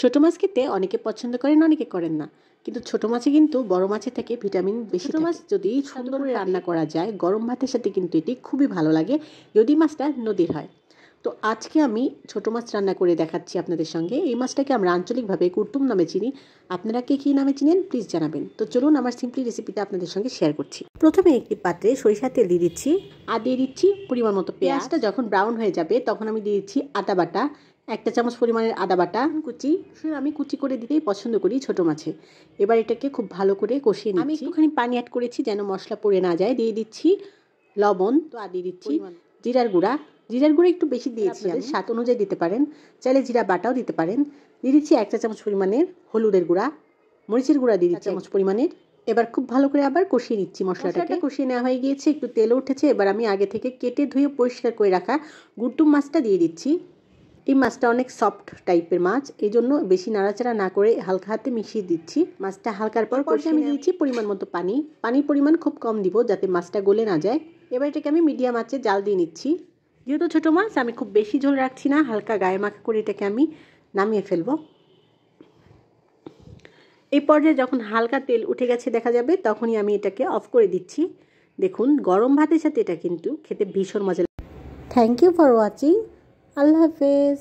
ছোট মাছ খেতে অনেকে পছন্দ করেন, অনেকে করেন না, কিন্তু ছোট মাছে কিন্তু বড় মাছের থেকে ভিটামিন বেশি। ছোট মাছ যদি সুন্দর করে রান্না করা যায় গরম ভাতের সাথে কিন্তু এটি খুবই ভালো লাগে, যদি মাছটা নদীর হয়। তো আজকে আমি ছোট মাছ রান্না করে দেখাচ্ছি আপনাদের সঙ্গে। এই মাছটাকে আমরা আঞ্চলিকভাবে কুর্তুম নামে চিনি, আপনারা কে কী নামে চিনেন প্লিজ জানাবেন। তো চলুন আমার সিম্পলি রেসিপিটা আপনাদের সঙ্গে শেয়ার করছি। প্রথমে একটি পাত্রে সরিষার তেল দিয়ে দিচ্ছি, আর দিয়ে দিচ্ছি পরিমাণ মতো পেঁয়াজটা যখন ব্রাউন হয়ে যাবে তখন আমি দিয়ে দিচ্ছি আদা বাটা, 1 চামচ পরিমাণের আদা বাটা কুচি। আমি কুচি করে দিতেই পছন্দ করি ছোট মাছে। এবার এটাকে খুব ভালো করে কষিয়ে নিচ্ছি। আমি একটুখানি পানি অ্যাড করেছি যেন মশলা পড়ে না যায়। দিয়ে দিচ্ছি লবণ, তো আর দিয়ে দিচ্ছি জিরার গুঁড়া। জিরার গুঁড়া একটু বেশি দিয়েছি, স্বাদ অনুযায়ী দিতে পারেন, চাইলে জিরা বাটাও দিতে পারেন। দিয়ে দিচ্ছি 1 চামচ পরিমাণের হলুদের গুঁড়া, মরিচের গুঁড়া দিয়ে দিচ্ছি 1 চামচ পরিমাণের। এবার খুব ভালো করে আবার কষিয়ে নিচ্ছি। মশলাটাকে কষিয়ে নেওয়া হয়ে গিয়েছে, একটু তেল উঠেছে। এবার আমি আগে থেকে কেটে ধুয়ে পরিষ্কার করে রাখা গুরটুম মাছটা দিয়ে দিচ্ছি। এই মাছটা অনেক সফট টাইপের মাছ, এই জন্য বেশি নাড়াচাড়া না করে হালকা হাতে মিশিয়ে দিচ্ছি। মাছটা হালকার পর আমি দিয়েছি পরিমাণ মতো পানি। পানির পরিমাণ খুব কম দিব যাতে মাছটা গলে না যায়। এবার এটাকে আমি মিডিয়াম আঁচে জাল দিয়ে নিচ্ছি। যেহেতু ছোটো মাছ আমি খুব বেশি ঝোল রাখছি না, হালকা গায়ে মাখা করে এটাকে আমি নামিয়ে ফেলবো। এই পর্যায়ে যখন হালকা তেল উঠে গেছে দেখা যাবে, তখনই আমি এটাকে অফ করে দিচ্ছি। দেখুন গরম ভাতের সাথে এটা কিন্তু খেতে ভীষণ মজা লাগে। Thank you for watching. আল্লাহ হাফেজ।